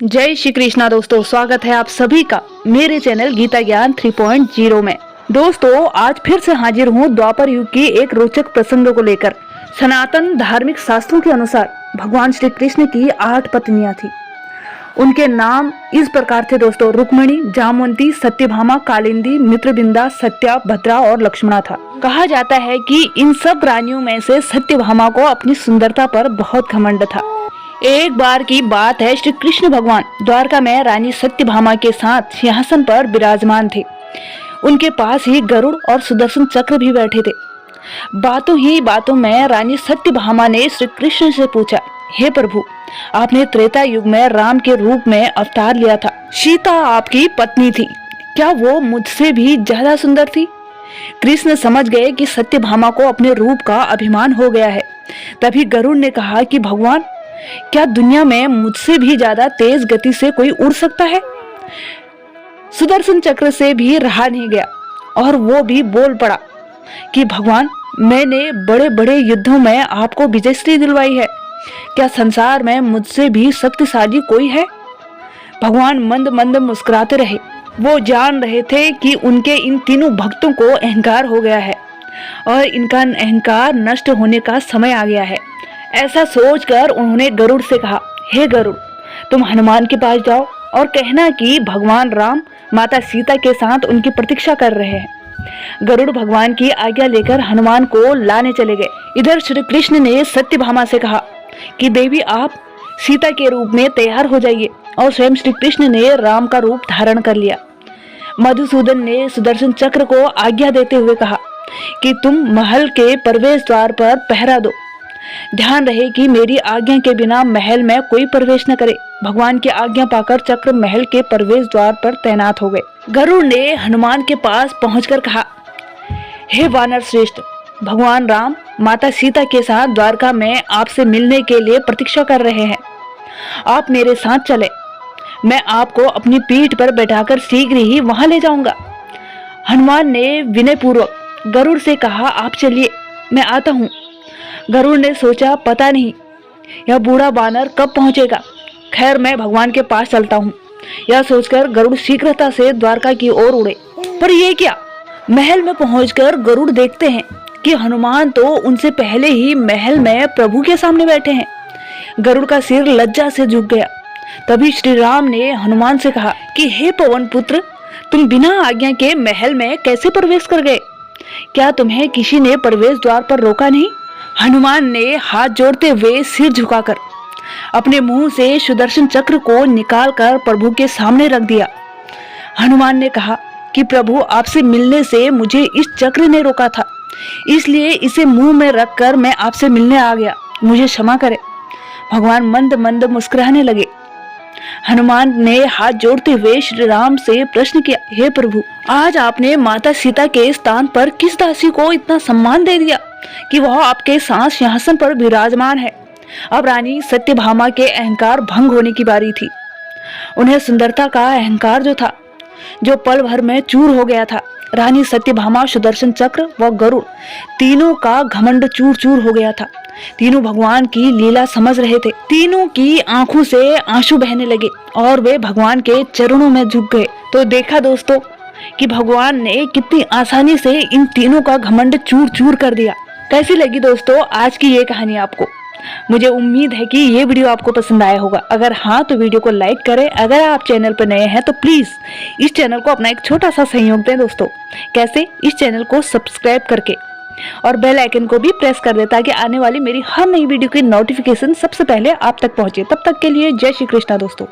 जय श्री कृष्णा दोस्तों, स्वागत है आप सभी का मेरे चैनल गीता ज्ञान 3.0 में। दोस्तों, आज फिर से हाजिर हूँ द्वापर युग की एक रोचक प्रसंग को लेकर। सनातन धार्मिक शास्त्रों के अनुसार भगवान श्री कृष्ण की 8 पत्नियां थी। उनके नाम इस प्रकार थे दोस्तों: रुक्मिणी, जामवंती, सत्यभामा, कालिंदी, मित्रविंदा, सत्या, भद्रा और लक्ष्मणा था। कहा जाता है कि इन सब रानियों में से सत्यभामा को अपनी सुंदरता पर बहुत घमंड था। एक बार की बात है, श्री कृष्ण भगवान द्वारका में रानी सत्यभामा के साथ सिंहासन पर विराजमान थे। उनके पास ही गरुड़ और सुदर्शन चक्र भी बैठे थे। बातों ही बातों में रानी सत्यभामा ने श्री कृष्ण से पूछा, हे प्रभु, आपने त्रेता युग में राम के रूप में अवतार लिया था। सीता आपकी पत्नी थी, क्या वो मुझसे भी ज्यादा सुंदर थी? कृष्ण समझ गए कि सत्यभामा को अपने रूप का अभिमान हो गया है। तभी गरुड़ ने कहा कि भगवान, क्या दुनिया में मुझसे भी ज्यादा तेज गति से कोई उड़ सकता है? सुदर्शन चक्र से भी रहा नहीं गया और वो भी बोल पड़ा कि भगवान, मैंने बड़े बड़े युद्धों में आपको विजयश्री दिलवाई है, क्या संसार में मुझसे भी शक्तिशाली कोई है? भगवान मंद मंद मुस्कुराते रहे। वो जान रहे थे कि उनके इन तीनों भक्तों को अहंकार हो गया है और इनका अहंकार नष्ट होने का समय आ गया है। ऐसा सोचकर उन्होंने गरुड़ से कहा, हे गरुड़, तुम हनुमान के पास जाओ और कहना कि भगवान राम माता सीता के साथ उनकी प्रतीक्षा कर रहे हैं। गरुड़ भगवान की आज्ञा लेकर हनुमान को लाने चले गए। इधर श्री कृष्ण ने सत्यभामा से कहा कि देवी, आप सीता के रूप में तैयार हो जाइए, और स्वयं श्री कृष्ण ने राम का रूप धारण कर लिया। मधुसूदन ने सुदर्शन चक्र को आज्ञा देते हुए कहा कि तुम महल के प्रवेश द्वार पर पहरा दो। ध्यान रहे कि मेरी आज्ञा के बिना महल में कोई प्रवेश न करे। भगवान की आज्ञा पाकर चक्र महल के प्रवेश द्वार पर तैनात हो गए। गरुड़ ने हनुमान के पास पहुंचकर कहा, हे वानर श्रेष्ठ, भगवान राम माता सीता के साथ द्वारका में आपसे मिलने के लिए प्रतीक्षा कर रहे हैं। आप मेरे साथ चले, मैं आपको अपनी पीठ पर बैठाकर शीघ्र ही वहां ले जाऊंगा। हनुमान ने विनय पूर्वक गरुड़ से कहा, आप चलिए, मैं आता हूँ। गरुड़ ने सोचा, पता नहीं यह बूढ़ा बानर कब पहुंचेगा, खैर मैं भगवान के पास चलता हूँ। यह सोचकर गरुड़ शीघ्रता से द्वारका की ओर उड़े। पर ये क्या, महल में पहुंचकर गरुड़ देखते हैं कि हनुमान तो उनसे पहले ही महल में प्रभु के सामने बैठे हैं। गरुड़ का सिर लज्जा से झुक गया। तभी श्री राम ने हनुमान से कहा कि हे पवन पुत्र, तुम बिना आज्ञा के महल में कैसे प्रवेश कर गए? क्या तुम्हें किसी ने प्रवेश द्वार पर रोका नहीं? हनुमान ने हाथ जोड़ते हुए सिर झुकाकर अपने मुंह से सुदर्शन चक्र को निकालकर प्रभु के सामने रख दिया। हनुमान ने कहा कि प्रभु, आपसे मिलने से मुझे इस चक्र ने रोका था, इसलिए इसे मुंह में रखकर मैं आपसे मिलने आ गया, मुझे क्षमा करें। भगवान मंद मंद मुस्कुराने लगे। हनुमान ने हाथ जोड़ते हुए श्री राम से प्रश्न किया, हे प्रभु, आज आपने माता सीता के स्थान पर किस दासी को इतना सम्मान दे दिया कि वह आपके साथ सिंहासन पर विराजमान है? अब रानी सत्यभामा के अहंकार भंग होने की बारी थी। उन्हें सुंदरता का अहंकार जो पल भर में चूर हो गया था। रानी सत्यभामा, सुदर्शन चक्र व गरुड़, तीनों का घमंड चूर चूर हो गया था। तीनों भगवान की लीला समझ रहे थे। तीनों की आंखों से आंसू बहने लगे और वे भगवान के चरणों में झुक गए। तो देखा दोस्तों कि भगवान ने कितनी आसानी से इन तीनों का घमंड चूर चूर कर दिया। कैसी लगी दोस्तों आज की ये कहानी आपको? मुझे उम्मीद है कि ये वीडियो आपको पसंद आया होगा। अगर हाँ तो वीडियो को लाइक करें। अगर आप चैनल पर नए हैं तो प्लीज इस चैनल को अपना एक छोटा सा सहयोग दें दोस्तों। कैसे? इस चैनल को सब्सक्राइब करके और बेल आइकन को भी प्रेस कर दें ताकि आने वाली मेरी हर नई वीडियो की नोटिफिकेशन सबसे पहले आप तक पहुंचे। तब तक के लिए जय श्री कृष्णा दोस्तों।